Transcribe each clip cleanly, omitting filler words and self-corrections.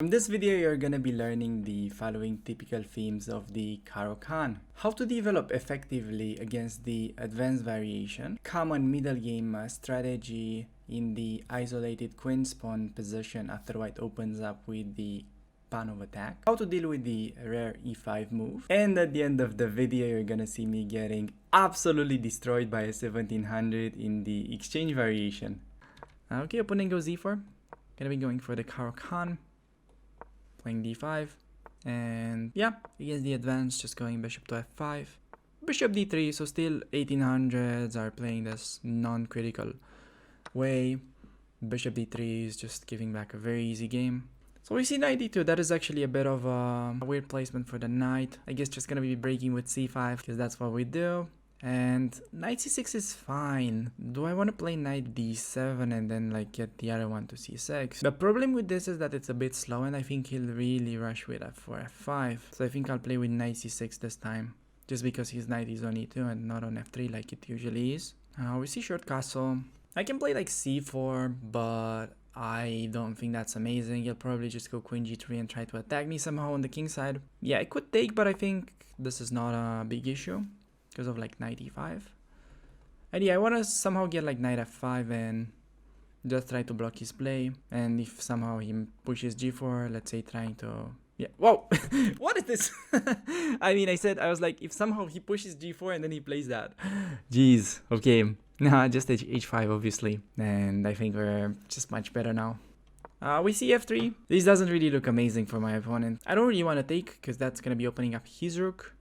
In this video, you're gonna be learning the following typical themes of the caro-kann. How to develop effectively against the advanced variation, common middle game strategy in the isolated queen spawn position after white opens up with the Panov attack, how to deal with the rare e5 move, and at the end of the video, you're gonna see me getting absolutely destroyed by a 1700 in the exchange variation. Okay, opponent goes e4, gonna be going for the caro-kann. Playing d5, and yeah, against the advance, just going bishop to f5, bishop d3. So still 1800s are playing this non-critical way. Bishop d3 is just giving back a very easy game. So we see knight d2. That is actually a bit of a weird placement for the knight. I guess just gonna be breaking with c5 because that's what we do. And knight c6 is fine. Do I want to play knight d7 and then like get the other one to c6? The problem with this is that it's a bit slow, and I think he'll really rush with f4, f5. So I think I'll play with knight c6 this time, just because his knight is on e2 and not on f3 like it usually is. We see short castle. I can play like c4, but I don't think that's amazing. He'll probably just go queen g3 and try to attack me somehow on the king side. Yeah, I could take, but I think this is not a big issue because of like knight e5. And yeah, I want to somehow get like knight f5 and just try to block his play. And if somehow he pushes g4, let's say trying to... Yeah, whoa! What is this? I mean, I was like, if somehow he pushes g4 and then he plays that. Jeez, okay. Nah, just h5 obviously. And I think we're just much better now. We see f3. This doesn't really look amazing for my opponent. I don't really want to take because that's going to be opening up his rook.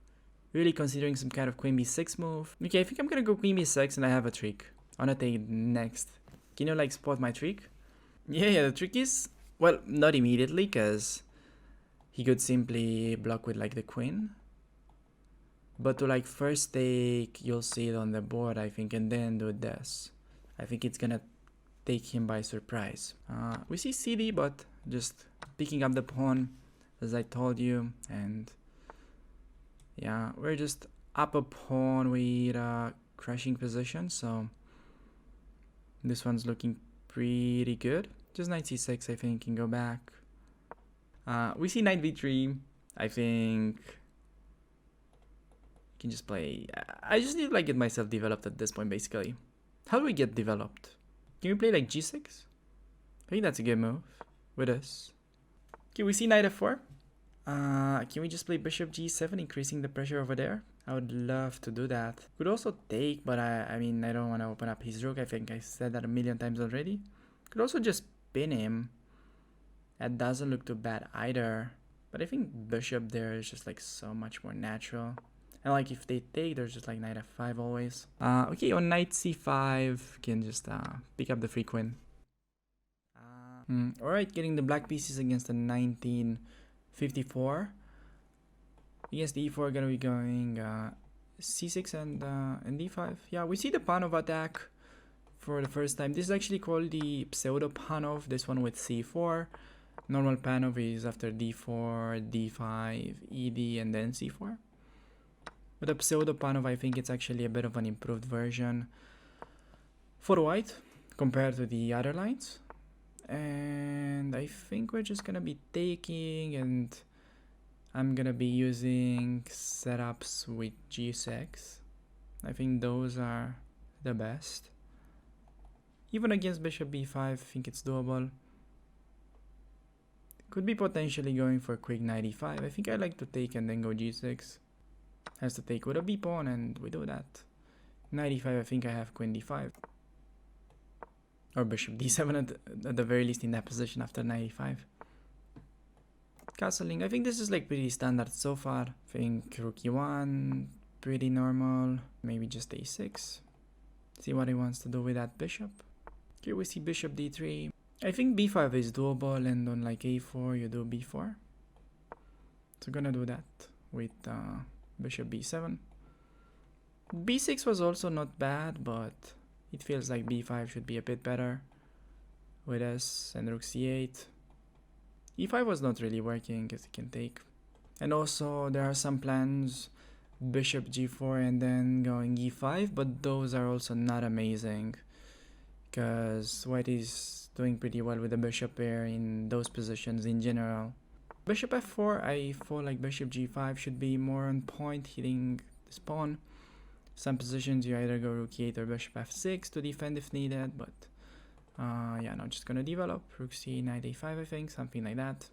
Really considering some kind of queen b6 move. Okay, I think I'm gonna go queen b6 and I have a trick. I wanna take it next. Can you like spot my trick? Yeah, the trick is, well, not immediately because he could simply block with like the queen. But to like first take, you'll see it on the board, I think, and then do this. I think it's gonna take him by surprise. We see cd, but just picking up the pawn as I told you, and yeah, we're just up a pawn with a crushing position, so this one's looking pretty good. Just knight c6, I think, can go back. We see knight b3. I think you can just play. I just need to like get myself developed at this point, basically. How do we get developed? Can we play like g6? I think that's a good move with us. Okay, we see knight f4. Can we just play bishop g7, increasing the pressure over there? I would love to do that. Could also take, but I mean, I don't want to open up his rook. I think I said that a million times already. Could also just pin him. That doesn't look too bad either. But I think bishop there is just like so much more natural. And like if they take, there's just like knight f5 always. Okay, on knight c5, can just pick up the free queen. Alright, getting the black pieces against the 1954. Against the e4, gonna be going c6 and d5. Yeah, we see the Panov attack for the first time. This is actually called the Pseudo Panov. This one with c4. Normal Panov is after d4, d5, ed, and then c4. But the Pseudo Panov, I think it's actually a bit of an improved version for white compared to the other lines. And I think we're just gonna be taking, and I'm gonna be using setups with g6. I think those are the best. Even against bishop b5, I think it's doable. Could be potentially going for quick knight e5. I think I like to take and then go g6. Has to take with a b pawn, and we do that. Knight e5, I think I have queen d5. Or bishop d7 at the very least in that position after knight e5. Castling, I think this is like pretty standard so far. I think rook e1, pretty normal. Maybe just a6. See what he wants to do with that bishop. Here we see bishop d3. I think b5 is doable, and on like a4 you do b4. So gonna do that with bishop b7. b6 was also not bad, but it feels like b5 should be a bit better with s and rook c8. e5 was not really working because it can take. And also there are some plans, bishop g4 and then going e5, but those are also not amazing because white is doing pretty well with the bishop pair in those positions in general. Bishop f4, I feel like bishop g5 should be more on point, hitting this pawn. Some positions you either go rook e8 or bishop f6 to defend if needed, but yeah, no, just gonna develop rook c, knight a5, I think, something like that.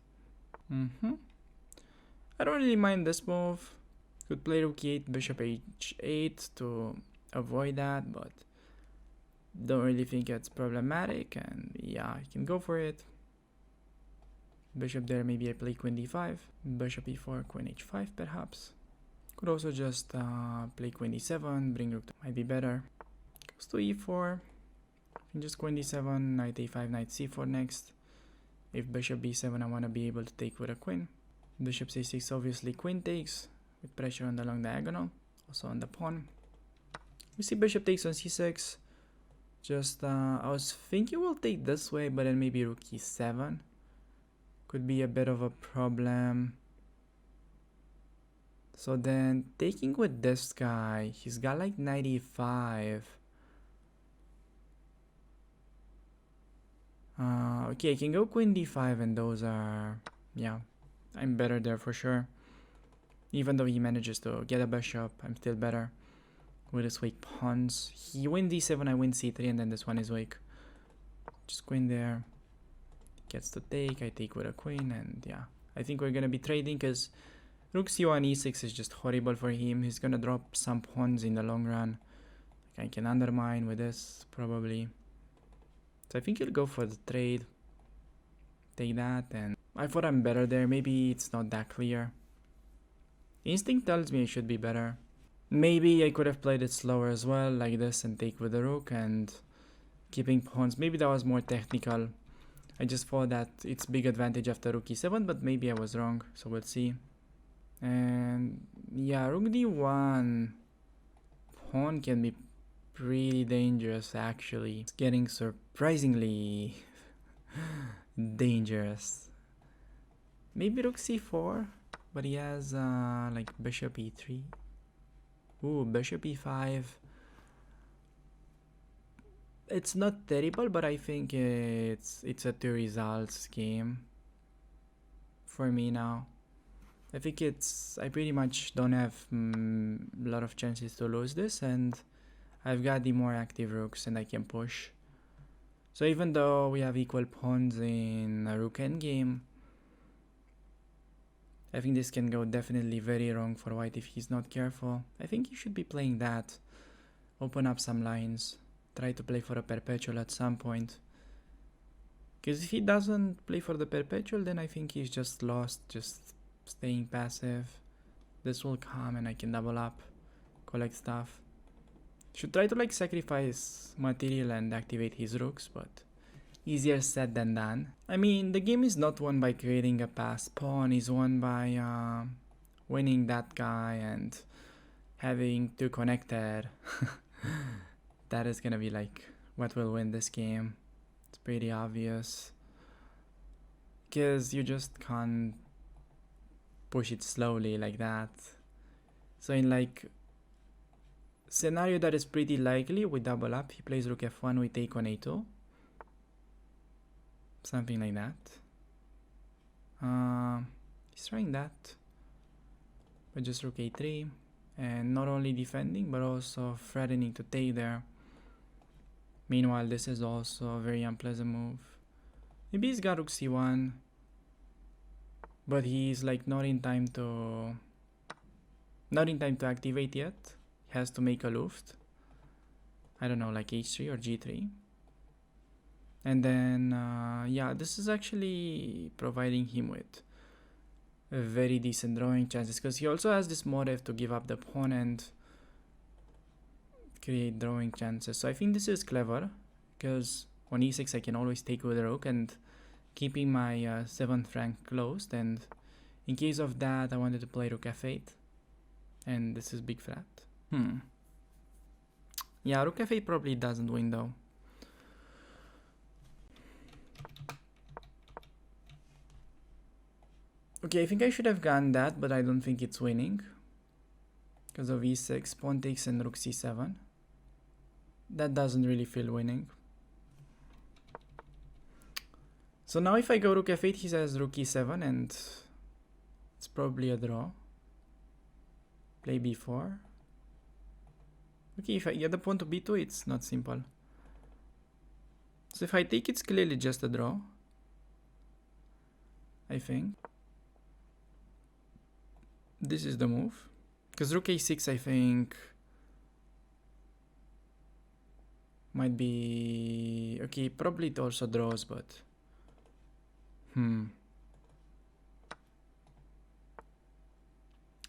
I don't really mind this move. Could play rook e8, bishop h8 to avoid that, but don't really think it's problematic, and yeah, you can go for it. Bishop there, maybe I play queen d5, bishop e4, queen h5 perhaps. Could also just play queen d7, bring rook to, might be better. Goes to e4, and just queen d7, knight a5, knight c4 next. If bishop b7, I want to be able to take with a queen. Bishop c6, obviously queen takes, with pressure on the long diagonal, also on the pawn. We see bishop takes on c6. Just, I was thinking we'll take this way, but then maybe rook e7. Could be a bit of a problem. So then, taking with this guy, he's got like knight e5. Okay, I can go queen d5, and those are, yeah, I'm better there for sure. Even though he manages to get a bishop, I'm still better with his weak pawns. He wins d7, I win c3, and then this one is weak. Just queen there. Gets to take, I take with a queen, and yeah. I think we're gonna be trading because rook c1, e6 is just horrible for him. He's gonna drop some pawns in the long run. Like I can undermine with this, probably. So I think he'll go for the trade. Take that, and I thought I'm better there. Maybe it's not that clear. Instinct tells me I should be better. Maybe I could have played it slower as well, like this, and take with the rook and keeping pawns. Maybe that was more technical. I just thought that it's big advantage after rook e7, but maybe I was wrong, so we'll see. And yeah, rook d1 pawn can be pretty dangerous actually. It's getting surprisingly dangerous. Maybe rook c4, but he has like bishop e3. Ooh, bishop e5. It's not terrible, but I think it's a two results game for me now. I think I pretty much don't have a lot of chances to lose this, and I've got the more active rooks and I can push. So even though we have equal pawns in a rook endgame, I think this can go definitely very wrong for white if he's not careful. I think he should be playing that. Open up some lines. Try to play for a perpetual at some point. Because if he doesn't play for the perpetual, then I think he's just lost, just staying passive. This will come and I can double up, collect stuff. Should try to like sacrifice material and activate his rooks, but easier said than done. I mean, the game is not won by creating a passed pawn, it's won by winning that guy and having two connected. That is gonna be like what will win this game. It's pretty obvious. Because you just can't push it slowly like that. So in like scenario that is pretty likely, we double up. He plays rook f1, we take on a2. Something like that. He's trying that. But just rook a3. And not only defending, but also threatening to take there. Meanwhile, this is also a very unpleasant move. Maybe he's got rook c1. But he's like not in time to activate yet. He has to make a Luft. I don't know, like h3 or g3. And then, yeah, this is actually providing him with a very decent drawing chances, because he also has this motive to give up the pawn and create drawing chances. So I think this is clever, because on e6 I can always take with the rook and keeping my 7th rank closed, and in case of that I wanted to play rook f8, and this is big flat. Yeah, rook f8 probably doesn't win though. Okay, I think I should have gone that, but I don't think it's winning. Because of e6, pawn takes and rook c7. That doesn't really feel winning. So now if I go rook f8, he says rook e7, and it's probably a draw. Play b4. Okay, if I get the pawn to b2, it's not simple. So if I take, it's clearly just a draw, I think. This is the move. Because rook a6, I think, might be... Okay, probably it also draws, but...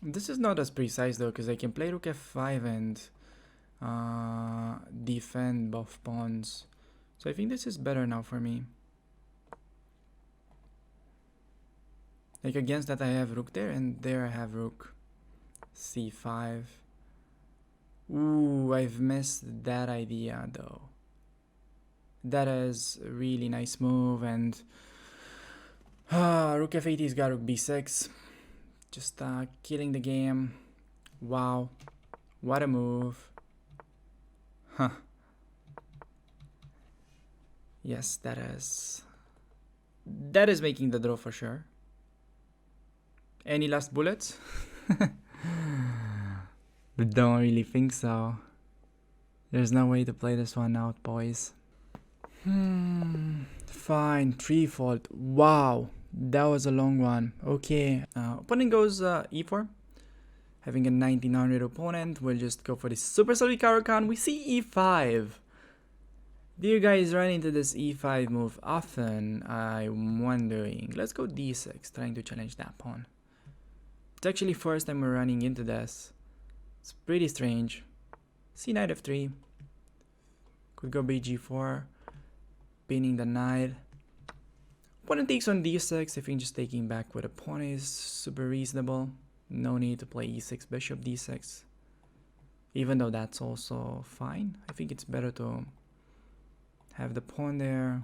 This is not as precise though, because I can play rook f5 and defend both pawns. So I think this is better now for me. Like against that I have rook there, and there I have rook c5. Ooh, I've missed that idea though. That is a really nice move, and rook f8, he's got rook b6. Just killing the game. Wow, what a move. Huh. Yes, that is making the draw for sure. Any last bullets? Don't really think so. There's no way to play this one out, boys. Fine, 3-fault. Wow, that was a long one. Okay, opponent goes e4. Having a 1900 opponent, we'll just go for this super solid caro-kann. We see e5. Do you guys run into this e5 move often? I'm wondering. Let's go d6, trying to challenge that pawn. It's actually first time we're running into this. It's pretty strange. C knight f3. Could go bg4. Pinning the knight. Opponent takes on d6. I think just taking back with a pawn is super reasonable. No need to play e6, bishop d6. Even though that's also fine. I think it's better to have the pawn there.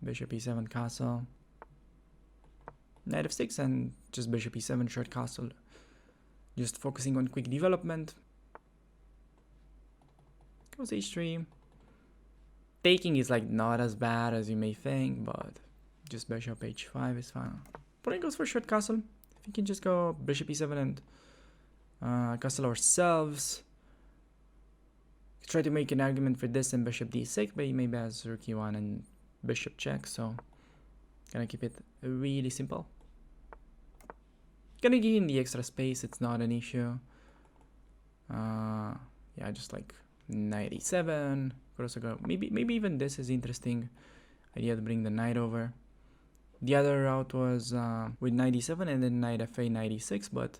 Bishop e7 castle. Knight f6 and just bishop e7 short castle. Just focusing on quick development. Goes h3. Taking is like not as bad as you may think, but just bishop h5 is fine. Opponent goes for short castle. We can just go bishop e7 and castle ourselves. Try to make an argument for this and bishop d6, but he maybe has rook e1 and bishop check, so gonna keep it really simple. Gonna give him the extra space, it's not an issue. Yeah, just like knight e7. Could also go maybe even this is interesting idea to bring the knight over. The other route was with knight e7 and then knight f8, knight e6, but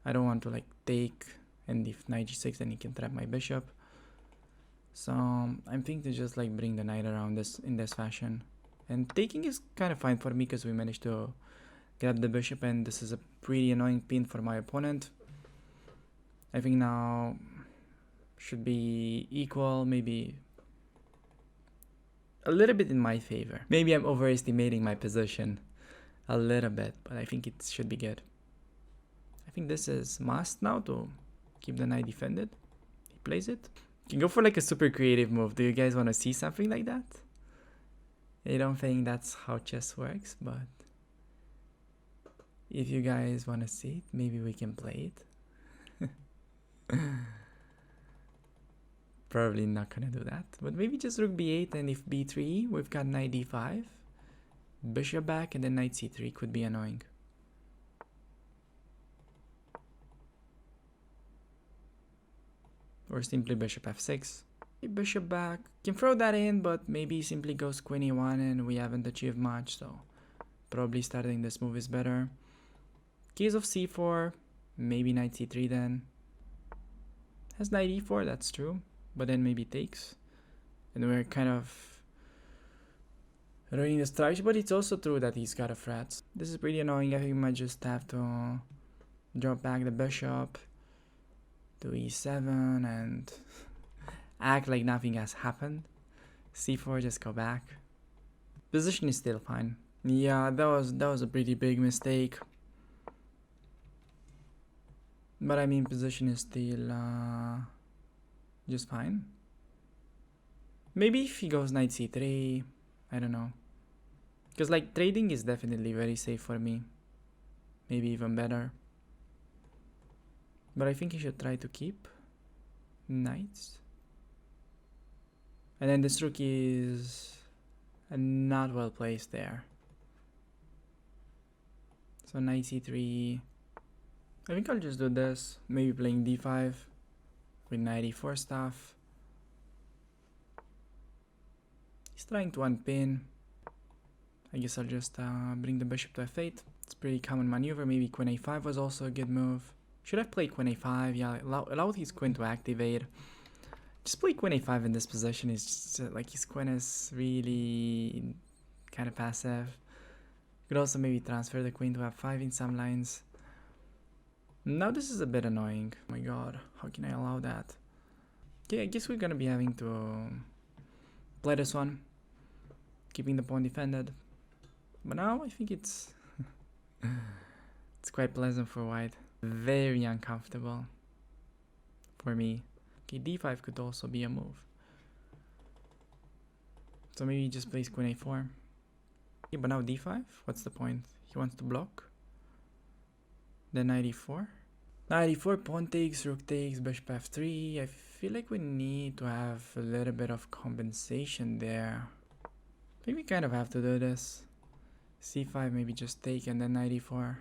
I don't want to like take, and if knight g6 then he can trap my bishop. So I'm thinking to just like bring the knight around this in this fashion. And taking is kind of fine for me because we managed to grab the bishop, and this is a pretty annoying pin for my opponent. I think now should be equal, maybe a little bit in my favor. Maybe I'm overestimating my position a little bit, but I think it should be good. I think this is must now to keep the knight defended. He plays it. You can go for like a super creative move. Do you guys want to see something like that? I don't think that's how chess works, but if you guys want to see it, maybe we can play it. Probably not gonna do that, but maybe just rook b8, and if b3, we've got knight d5, bishop back, and then knight c3 could be annoying. Or simply bishop f6. Bishop back, can throw that in, but maybe simply goes queen e1 and we haven't achieved much, so probably starting this move is better. Case of c4, maybe knight c3 then. Has knight e4, that's true, but then maybe takes. And we're kind of ruining the strategy, but it's also true that he's got a threat. This is pretty annoying. I think we might just have to drop back the bishop to e7 and act like nothing has happened. c4, just go back. Position is still fine. Yeah, that was a pretty big mistake. But I mean, position is still just fine. Maybe if he goes knight c3, I don't know. Because like trading is definitely very safe for me. Maybe even better. But I think he should try to keep knights. And then this rook is not well placed there. So knight c3. I think I'll just do this. Maybe playing d5 with knight e4 stuff. He's trying to unpin. I guess I'll just bring the bishop to f8. It's a pretty common maneuver. Maybe queen a5 was also a good move. Should have played queen a5. Yeah, allowed his queen to activate. Just play queen a5 in this position. Is just like his queen is really kind of passive. Could also maybe transfer the queen to f5 in some lines. Now this is a bit annoying. Oh my god, how can I allow that? Okay, I guess we're gonna be having to play this one, keeping the pawn defended. But now I think it's it's quite pleasant for white. Very uncomfortable for me. Okay, d5 could also be a move. So maybe he just plays queen a4. Okay, but now d5, what's the point? He wants to block. Then knight e4. Knight e4, pawn takes, rook takes, bishop f3. I feel like we need to have a little bit of compensation there. I think we kind of have to do this. c5, maybe just take, and then knight e4.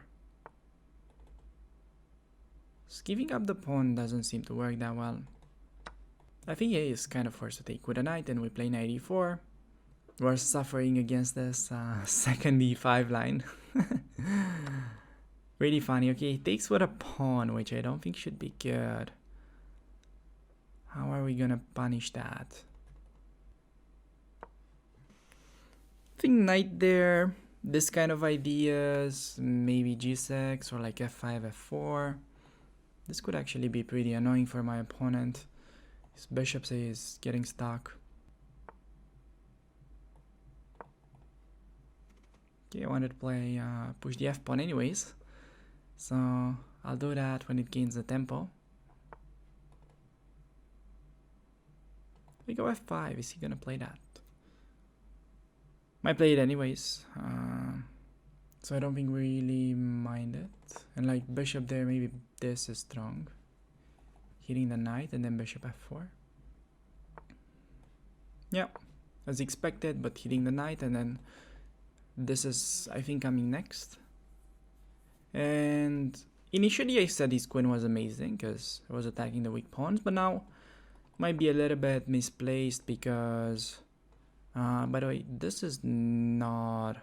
Just giving up the pawn doesn't seem to work that well. I think he is kind of forced to take with a knight, and we play knight e4. We're suffering against this second e5 line. Really funny. Okay, he takes with a pawn, which I don't think should be good. How are we gonna punish that? I think knight there. This kind of ideas. Maybe g6 or like f5, f4. This could actually be pretty annoying for my opponent. His bishop is getting stuck. Okay, I wanted to play push the f-pawn anyways. So I'll do that when it gains the tempo. We go f5. Is he gonna play that? Might play it anyways. So I don't think we really mind it. And like bishop there, maybe this is strong. Hitting the knight and then bishop f4. Yeah, as expected, but hitting the knight, and then this is, I think, coming next. And initially I said his queen was amazing because it was attacking the weak pawns, but now might be a little bit misplaced because by the way, this is not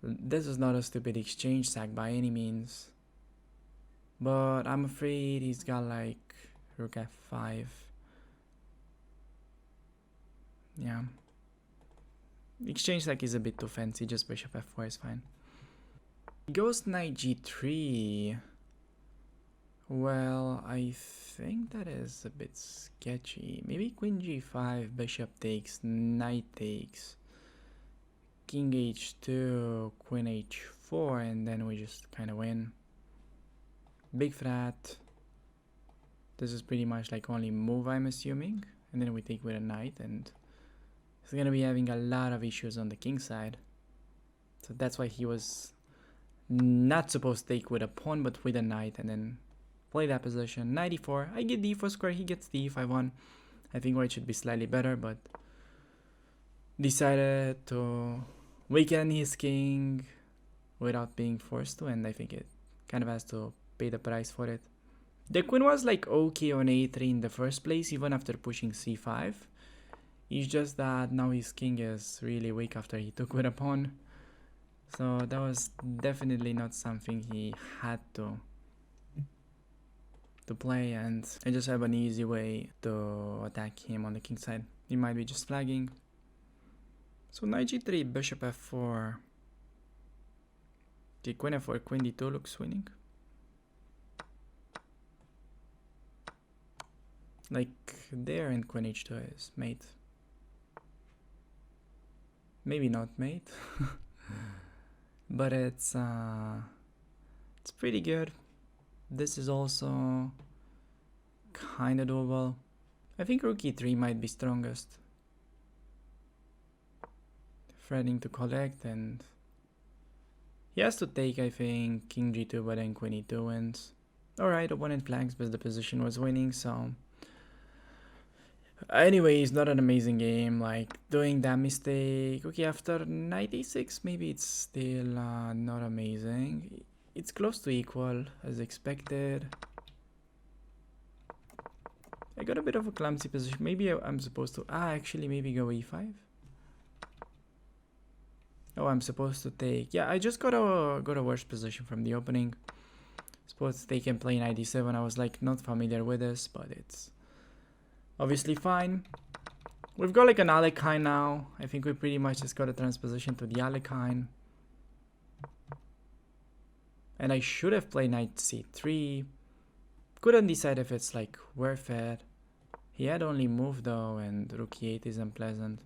a stupid exchange sack by any means, but I'm afraid he's got like rook f5. Yeah, exchange sack is a bit too fancy. Just bishop f4 is fine. Goes knight g3. Well, I think that is a bit sketchy. Maybe queen g5, bishop takes, knight takes, king h2, queen h4, and then we just kind of win. Big flat. This is pretty much like only move, I'm assuming. And then we take with a knight, and he's gonna be having a lot of issues on the king side. So that's why he was not supposed to take with a pawn, but with a knight, and then play that position. Knight e4. I get d4 square, he gets the e5 one. I think white should be slightly better, but decided to weaken his king without being forced to, and I think it kind of has to pay the price for it. The queen was like okay on a3 in the first place, even after pushing c5. It's just that now his king is really weak after he took with a pawn. So that was definitely not something he had to play, and I just have an easy way to attack him on the king side. He might be just flagging. So knight g3, bishop f4. Okay, queen f4, queen d2 looks winning. Like there, and queen h2 is mate. Maybe not mate. But it's pretty good. This is also kind of doable. I think rook e3 might be strongest. threatening to collect, and he has to take, I think, king g2, but then queen e2 wins. Alright, opponent flags, but the position was winning, so... Anyway, it's not an amazing game, like, doing that mistake... Okay, after knight e6, maybe it's still not amazing. It's close to equal, as expected. I got a bit of a clumsy position. Maybe I'm supposed to... actually, maybe go e5. Oh, I'm supposed to take... Yeah, I just got a worse position from the opening. Supposed to take and play knight e7. I was like not familiar with this, but it's obviously fine. We've got like an caro-kann now. I think we pretty much just got a transposition to the caro-kann. And I should have played knight c3. Couldn't decide if it's like worth it. He had only moved though, and rook e8 is unpleasant.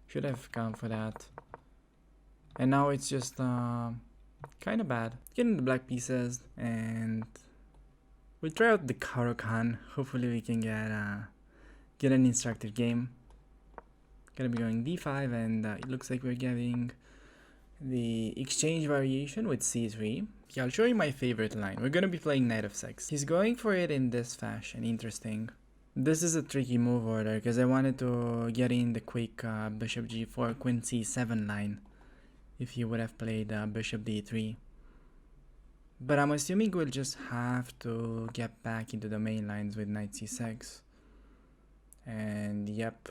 Should have gone for that. And now it's just kind of bad. Getting the black pieces, and we'll try out the caro-kann. Hopefully we can get an instructive game. Gonna be going d5, and it looks like we're getting the exchange variation with c3. Yeah, I'll show you my favorite line. We're gonna be playing knight of 6. He's going for it in this fashion. Interesting. This is a tricky move order because I wanted to get in the quick bishop g4, queen c7 line if he would have played bishop d3. But I'm assuming we'll just have to get back into the main lines with knight c6. And yep.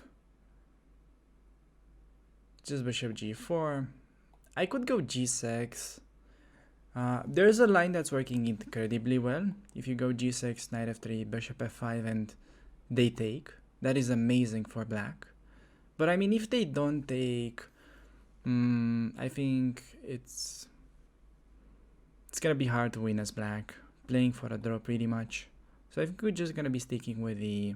Just bishop g4. I could go g6. There's a line that's working incredibly well. If you go g6, knight f3, bishop f5, and they take, that is amazing for black. But I mean, if they don't take, I think it's gonna be hard to win as black, playing for a draw pretty much. So I think we're just gonna be sticking with the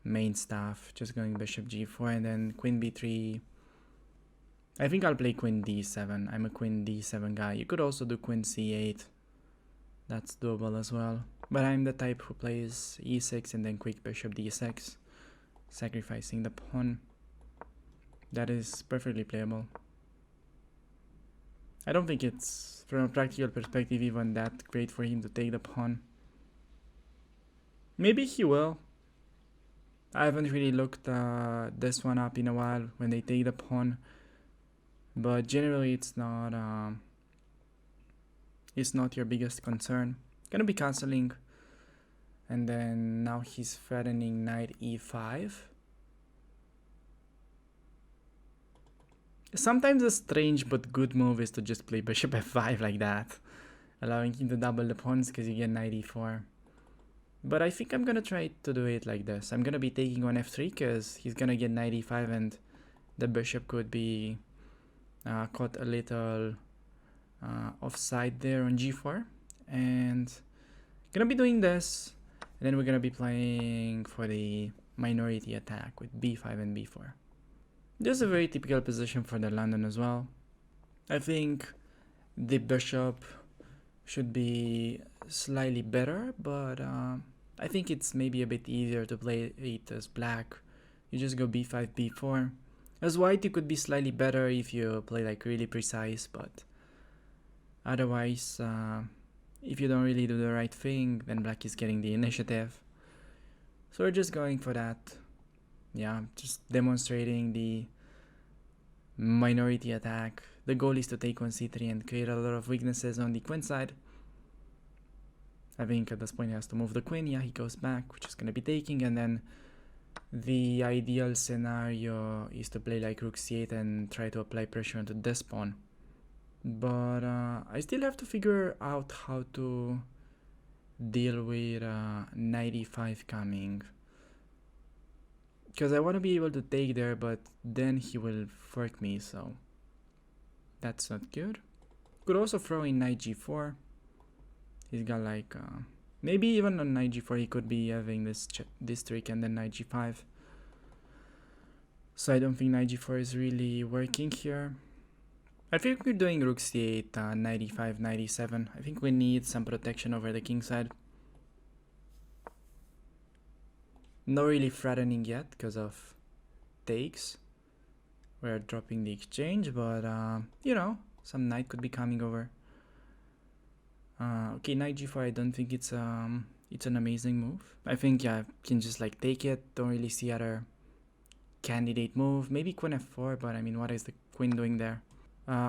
main stuff, just going bishop g4 and then queen b3. I think I'll play queen d7. I'm a queen d7 guy. You could also do queen c8. That's doable as well. But I'm the type who plays e6 and then quick bishop d6, sacrificing the pawn. That is perfectly playable. I don't think it's, from a practical perspective, even that great for him to take the pawn. Maybe he will. I haven't really looked this one up in a while when they take the pawn. But generally it's not your biggest concern. Gonna be cancelling. And then now he's threatening knight e5. Sometimes a strange but good move is to just play bishop f5 like that, allowing him to double the pawns because you get knight e4. But I think I'm gonna try to do it like this. I'm gonna be taking on f3 because he's gonna get knight e5 and the bishop could be caught a little offside there on g4. And gonna be doing this, and then we're gonna be playing for the minority attack with b5 and b4. This is a very typical position for the London as well. I think the bishop should be slightly better, but I think it's maybe a bit easier to play it as black. You just go b5, b4. As white, you could be slightly better if you play like really precise, but otherwise, if you don't really do the right thing, then black is getting the initiative. So we're just going for that. Yeah, just demonstrating the minority attack. The goal is to take on c3 and create a lot of weaknesses on the queen side. I think at this point he has to move the queen. Yeah, he goes back, which is going to be taking, and then the ideal scenario is to play like rook c8 and try to apply pressure onto this pawn. But I still have to figure out how to deal with knight e5 coming. Because I want to be able to take there, but then he will fork me, so that's not good. Could also throw in knight g4. He's got like, maybe even on knight g4 he could be having this trick and then knight g5. So I don't think knight g4 is really working here. I think we're doing rook c8, knight e5, knight e7. I think we need some protection over the king side. Not really threatening yet because of takes. we're dropping the exchange, but you know, some knight could be coming over. Okay, knight g4, I don't think it's an amazing move. I think, yeah, can just like take it. Don't really see other candidate move. Maybe queen f4, but I mean, what is the queen doing there?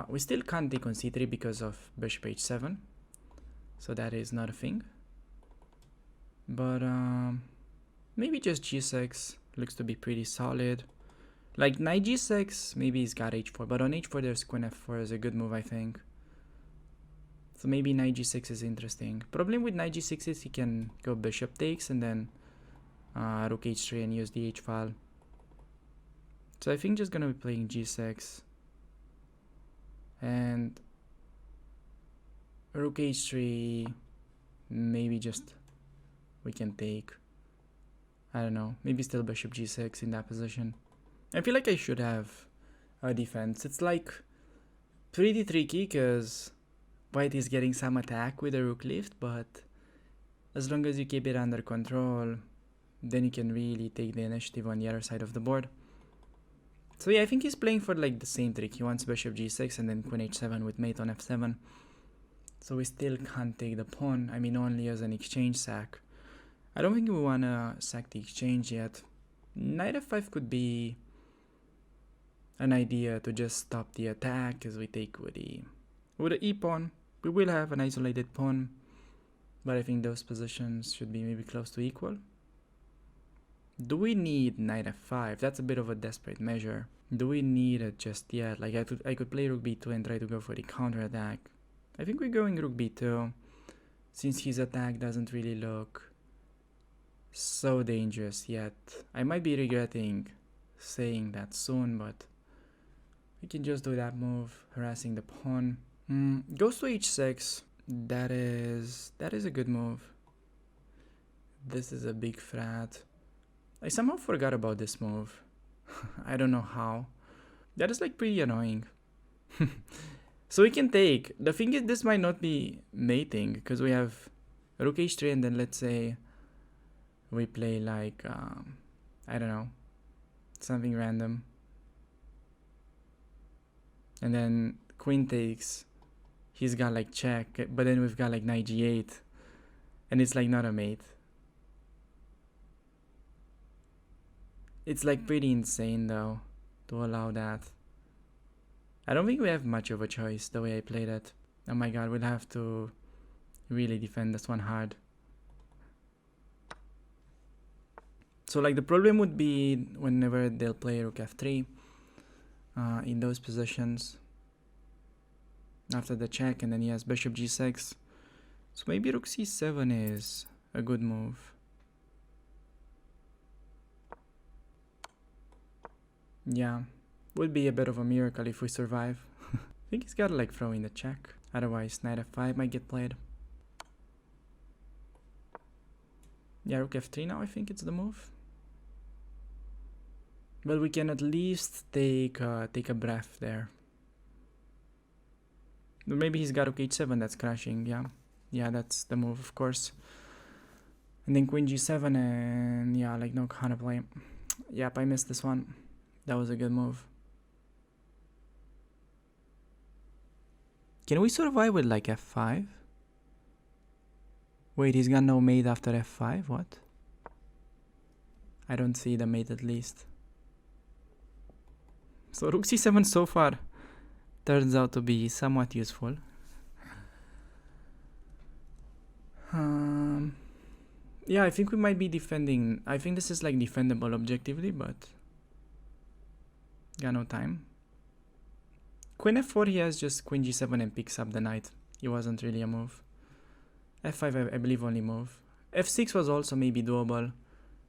We still can't take on c3 because of bishop h7, so that is not a thing. But maybe just g6 looks to be pretty solid. Like knight g6, maybe he's got h4, but on h4 there's queen f4 is a good move, I think. So maybe knight g6 is interesting. Problem with knight g6 is he can go bishop takes and then rook h3 and use the h file. So I think just gonna be playing g6 and rook h3. Maybe just we can take. I don't know. Maybe still bishop g6 in that position. I feel like I should have a defense. It's like pretty tricky because white is getting some attack with a rook lift, but as long as you keep it under control, then you can really take the initiative on the other side of the board. So yeah, I think he's playing for like the same trick. He wants bishop g6 and then queen h7 with mate on f7. So we still can't take the pawn. I mean, only as an exchange sack. I don't think we want to sack the exchange yet. Knight f5 could be an idea to just stop the attack as we take with the e-pawn. We will have an isolated pawn, but I think those positions should be maybe close to equal. Do we need knight f5? That's a bit of a desperate measure. Do we need it just yet? Like I could play rook b2 and try to go for the counter attack. I think we're going rook b2 since his attack doesn't really look so dangerous yet. I might be regretting saying that soon, but we can just do that move, harassing the pawn. Goes to h6. That is a good move. This is a big threat. I somehow forgot about this move. I don't know how. That is like pretty annoying. So we can take. The thing is, this might not be mating because we have rook h3 and then let's say we play like I don't know, something random, and then queen takes. He's got like check, but then we've got like knight g8 and it's like not a mate. It's like pretty insane though to allow that. I don't think we have much of a choice the way I played it. Oh my god, we'll have to really defend this one hard. So like the problem would be whenever they'll play rook f3 in those positions after the check, and then he has bishop g6. So maybe rook c7 is a good move. Yeah, would be a bit of a miracle if we survive. I think he's gotta like throw in the check, otherwise knight f5 might get played. Yeah, rook f3 now, I think it's the move. Well, we can at least take a breath there. But maybe he's got rook h7 that's crashing. Yeah, that's the move, of course. And then queen g7 and yeah, like no counterplay. Yep, I missed this one. That was a good move. Can we survive with like f5? Wait, he's got no mate after f5? What? I don't see the mate at least. So rook c7 so far turns out to be somewhat useful. Yeah, I think we might be defending. I think this is like defendable objectively, but got no time. Queen f4, he has just queen g7 and picks up the knight. It wasn't really a move. f5, I believe, only move. f6 was also maybe doable,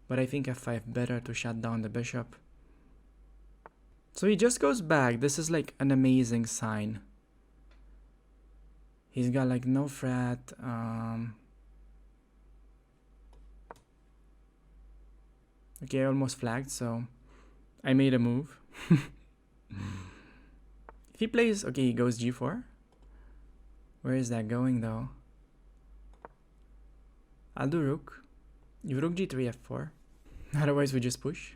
but I think f5 better to shut down the bishop. So he just goes back. This is like an amazing sign. He's got like no threat. Okay, I almost flagged, so I made a move. If he plays, okay, he goes g4. Where is that going though? I'll do rook. You rook g3 f4. Otherwise we just push.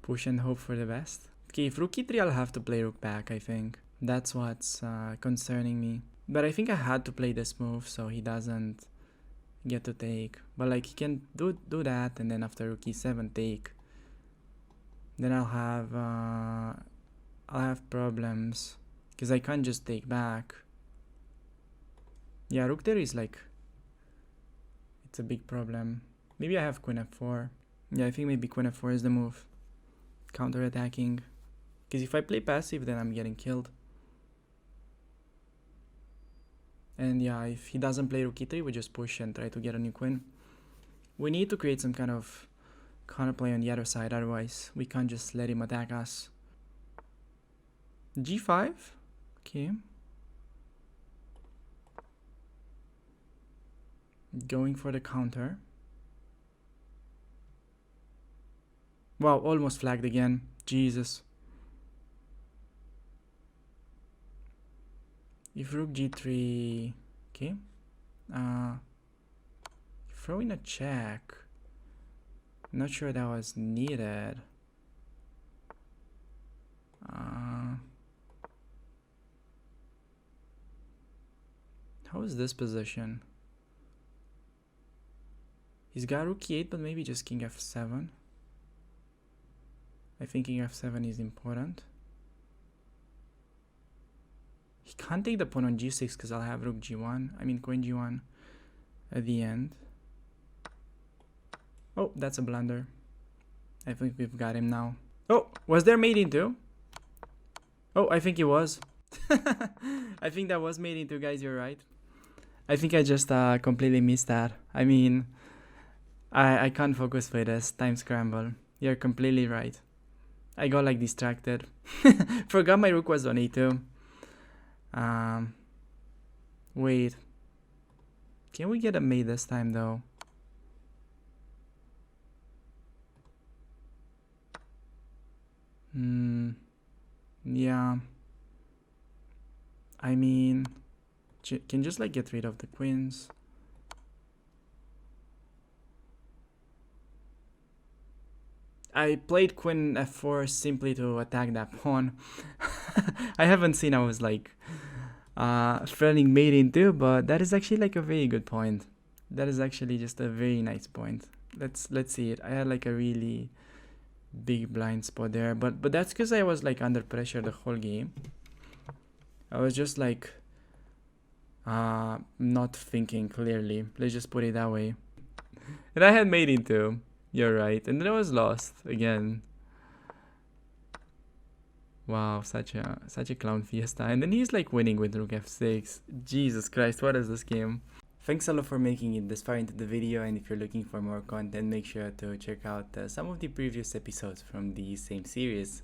Push and hope for the best. Okay, if rook e3, I'll have to play rook back, I think. That's what's concerning me. But I think I had to play this move so he doesn't get to take. But like he can do that, and then after rook e7 take. Then I'll have problems because I can't just take back. Yeah, rook there is like, it's a big problem. Maybe I have queen f4. Yeah, I think maybe queen f4 is the move. Counter-attacking. Because if I play passive, then I'm getting killed. And yeah, if he doesn't play rook e3, we just push and try to get a new queen. We need to create some kind of counterplay on the other side, otherwise we can't just let him attack us. g5? Okay. Going for the counter. Wow, almost flagged again. Jesus. If rook g3, okay. Throw in a check. Not sure that was needed. How is this position? He's got rook e8, but maybe just king f7. I think king f7 is important. He can't take the pawn on g6 because I'll have rook g1. I mean queen g1 at the end. Oh, that's a blunder. I think we've got him now. Oh, was there mate in two? Oh, I think it was. I think that was mate in two, guys. You're right. I think I just completely missed that. I mean, I can't focus with this time scramble. You're completely right. I got like distracted. Forgot my rook was on e2. Wait. Can we get a mate this time though? Yeah. I mean, can just like get rid of the queens. I played queen f4 simply to attack that pawn. I haven't seen I was like threatening mate in two, but that is actually like a very good point. That is actually just a very nice point. Let's see it. I had like a really big blind spot there, but that's because I was like under pressure the whole game. I was just like not thinking clearly. Let's just put it that way. And I had mate in two. You're right. And then I was lost again. Wow, such a clown fiesta. And then he's like winning with rook f6. Jesus Christ, what is this game? Thanks a lot for making it this far into the video, and if you're looking for more content, make sure to check out some of the previous episodes from the same series.